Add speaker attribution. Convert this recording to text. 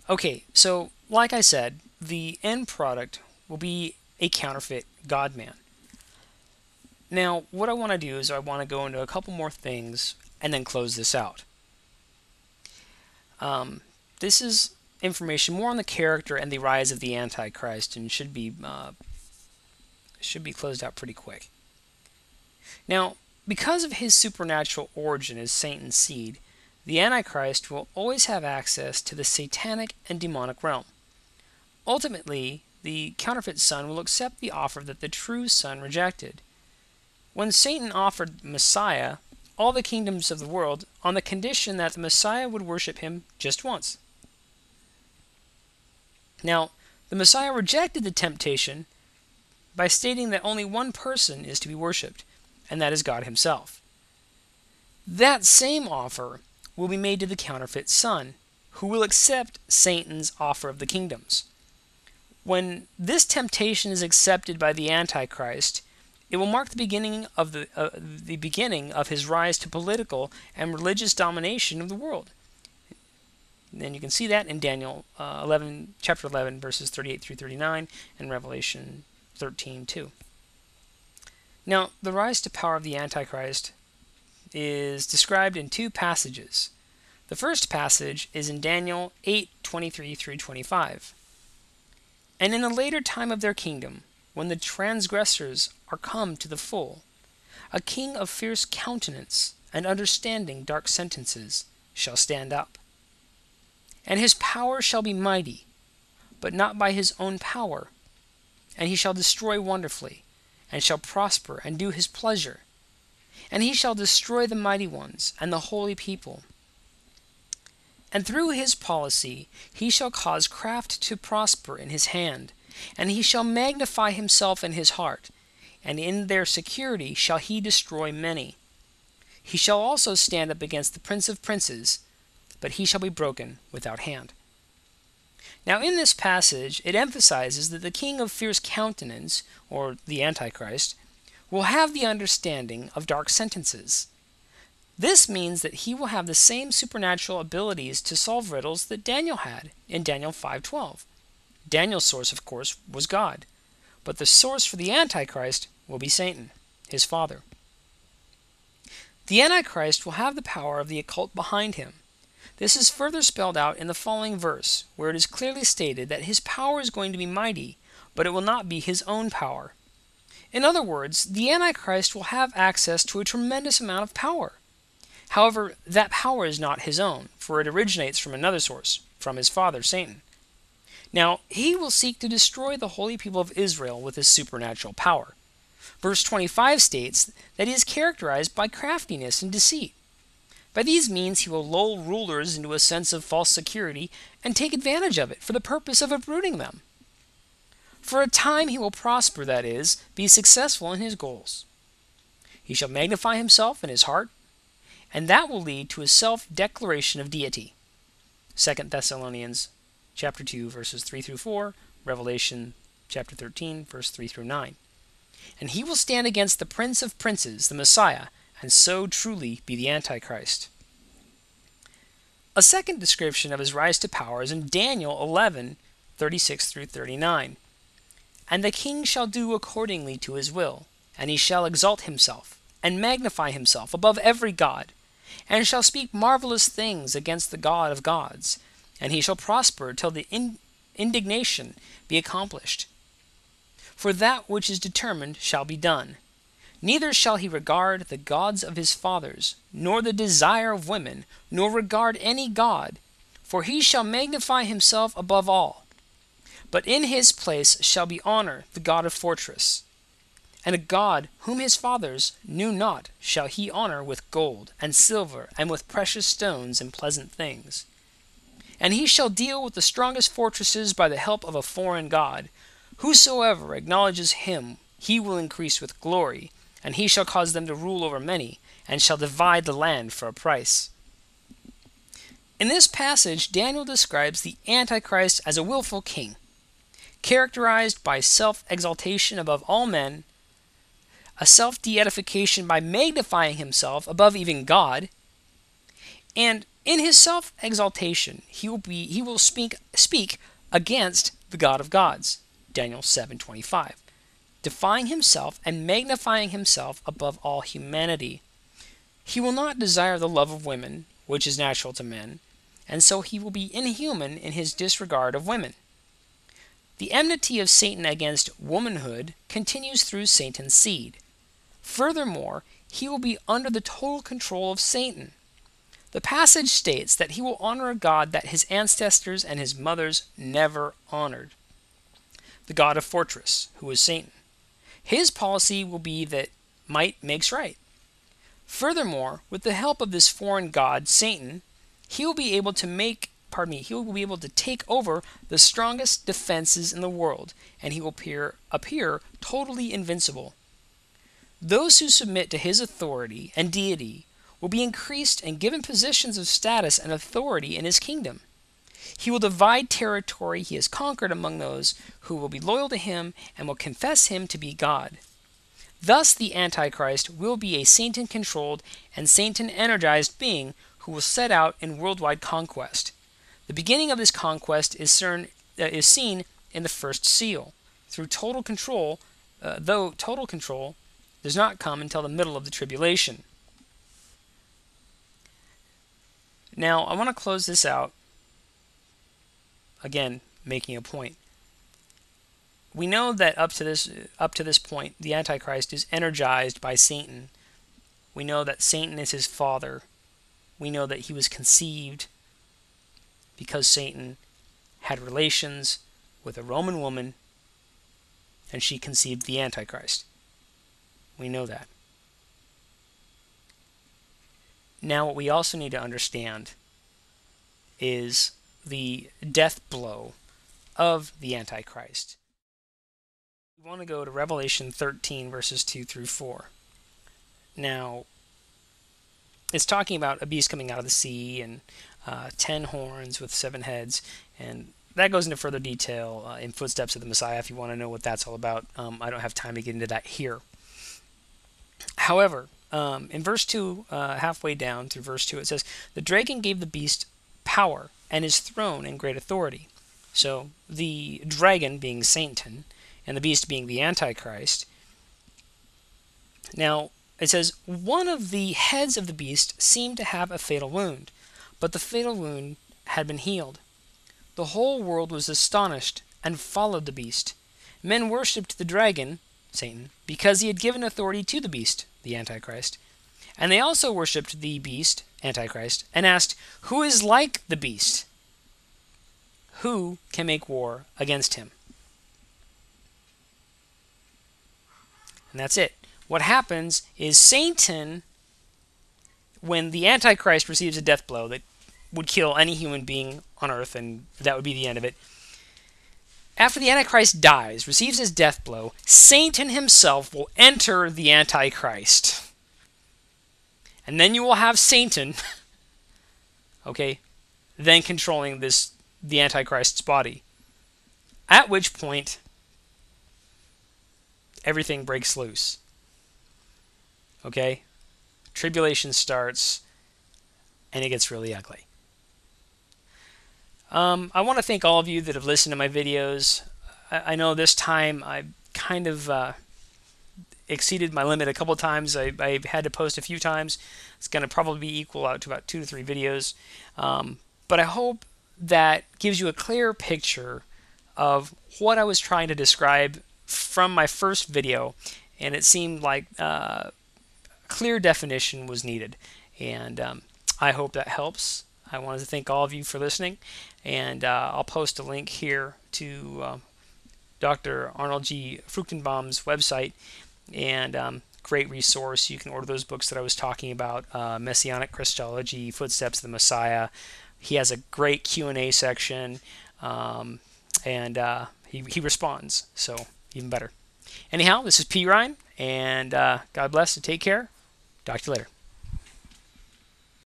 Speaker 1: Okay, so like I said, the end product will be a counterfeit God-man. Now, what I want to do is I want to go into a couple more things and then close this out. This is information more on the character and the rise of the Antichrist, and should be closed out pretty quick. Now, because of his supernatural origin as Satan's seed, the Antichrist will always have access to the satanic and demonic realm. Ultimately, the counterfeit son will accept the offer that the true son rejected. When Satan offered Messiah all the kingdoms of the world on the condition that the Messiah would worship him just once. Now, the Messiah rejected the temptation by stating that only one person is to be worshipped, and that is God himself. That same offer will be made to the counterfeit son, who will accept Satan's offer of the kingdoms. When this temptation is accepted by the Antichrist, it will mark the beginning of his rise to political and religious domination of the world. And you can see that in Daniel chapter 11, verses 38 through 39, and Revelation 13:2. Now, the rise to power of the Antichrist is described in two passages. The first passage is in Daniel 8:23 through 25. And in the later time of their kingdom, when the transgressors are come to the full, a king of fierce countenance and understanding dark sentences shall stand up. And his power shall be mighty, but not by his own power. And he shall destroy wonderfully, and shall prosper and do his pleasure. And he shall destroy the mighty ones and the holy people. And through his policy he shall cause craft to prosper in his hand, and he shall magnify himself in his heart, and in their security shall he destroy many. He shall also stand up against the prince of princes, but he shall be broken without hand. Now in this passage it emphasizes that the king of fierce countenance, or the Antichrist, will have the understanding of dark sentences. This means that he will have the same supernatural abilities to solve riddles that Daniel had in Daniel 5:12. Daniel's source, of course, was God, but the source for the Antichrist will be Satan, his father. The Antichrist will have the power of the occult behind him. This is further spelled out in the following verse, where it is clearly stated that his power is going to be mighty, but it will not be his own power. In other words, the Antichrist will have access to a tremendous amount of power. However, that power is not his own, for it originates from another source, from his father, Satan. Now, he will seek to destroy the holy people of Israel with his supernatural power. Verse 25 states that he is characterized by craftiness and deceit. By these means he will lull rulers into a sense of false security and take advantage of it for the purpose of uprooting them. For a time he will prosper, that is, be successful in his goals. He shall magnify himself in his heart, and that will lead to a self-declaration of deity. 2 Thessalonians chapter 2, verses 3 through 4, Revelation chapter 13, verse 3 through 9. And he will stand against the Prince of Princes, the Messiah, and so truly be the Antichrist. A second description of his rise to power is in Daniel 11:36 through 39. And the king shall do accordingly to his will, and he shall exalt himself, and magnify himself above every god, and shall speak marvelous things against the God of gods, and he shall prosper till the indignation be accomplished. For that which is determined shall be done. Neither shall he regard the gods of his fathers, nor the desire of women, nor regard any god, for he shall magnify himself above all. But in his place shall be honor the God of fortress. And a God whom his fathers knew not shall he honor with gold and silver and with precious stones and pleasant things. And he shall deal with the strongest fortresses by the help of a foreign god. Whosoever acknowledges him he will increase with glory, and he shall cause them to rule over many, and shall divide the land for a price. In this passage, Daniel describes the Antichrist as a willful king, characterized by self-exaltation above all men, a self-deification by magnifying himself above even God, and In his self-exaltation, he will speak against the God of gods, Daniel 7:25, defying himself and magnifying himself above all humanity. He will not desire the love of women, which is natural to men, and so he will be inhuman in his disregard of women. The enmity of Satan against womanhood continues through Satan's seed. Furthermore, he will be under the total control of Satan. The passage states that he will honor a God that his ancestors and his mothers never honored, the God of fortress, who is Satan. His policy will be that might makes right. Furthermore, with the help of this foreign god, Satan, he will be able to take over the strongest defenses in the world, and he will appear totally invincible. Those who submit to his authority and deity will be increased and given positions of status and authority in his kingdom. He will divide territory he has conquered among those who will be loyal to him and will confess him to be God. Thus, the Antichrist will be a Satan-controlled and Satan-energized being who will set out in worldwide conquest. The beginning of this conquest is seen in the first seal, through total control, though total control does not come until the middle of the tribulation. Now, I want to close this out, again, making a point. We know that up to this point, the Antichrist is energized by Satan. We know that Satan is his father. We know that he was conceived because Satan had relations with a Roman woman, and she conceived the Antichrist. We know that. Now, what we also need to understand is the death blow of the Antichrist. We want to go to Revelation 13, verses 2 through 4. Now, it's talking about a beast coming out of the sea and 10 horns with 7 heads, and that goes into further detail in Footsteps of the Messiah if you want to know what that's all about. I don't have time to get into that here. However, in verse 2, halfway down through verse 2, it says, "The dragon gave the beast power and his throne and great authority." So the dragon being Satan and the beast being the Antichrist. Now, it says, "One of the heads of the beast seemed to have a fatal wound, but the fatal wound had been healed. The whole world was astonished and followed the beast. Men worshipped the dragon, Satan, because he had given authority to the beast, the Antichrist. And they also worshipped the beast, Antichrist, and asked, 'Who is like the beast? Who can make war against him?'" And that's it. What happens is Satan, when the Antichrist receives a death blow that would kill any human being on earth, and that would be the end of it, after the Antichrist dies, receives his death blow, Satan himself will enter the Antichrist. And then you will have Satan, okay, then controlling the Antichrist's body. At which point, everything breaks loose. Okay? Tribulation starts, and it gets really ugly. I want to thank all of you that have listened to my videos. I know this time I kind of exceeded my limit a couple times. I had to post a few times. It's going to probably equal out to about 2 to 3 videos. But I hope that gives you a clear picture of what I was trying to describe from my first video. And it seemed like clear definition was needed. And I hope that helps. I wanted to thank all of you for listening, and I'll post a link here to Dr. Arnold G. Fruchtenbaum's website, and great resource. You can order those books that I was talking about, Messianic Christology, Footsteps of the Messiah. He has a great Q&A section, and he responds, so even better. Anyhow, this is Prhine, and God bless and take care. Talk to you later.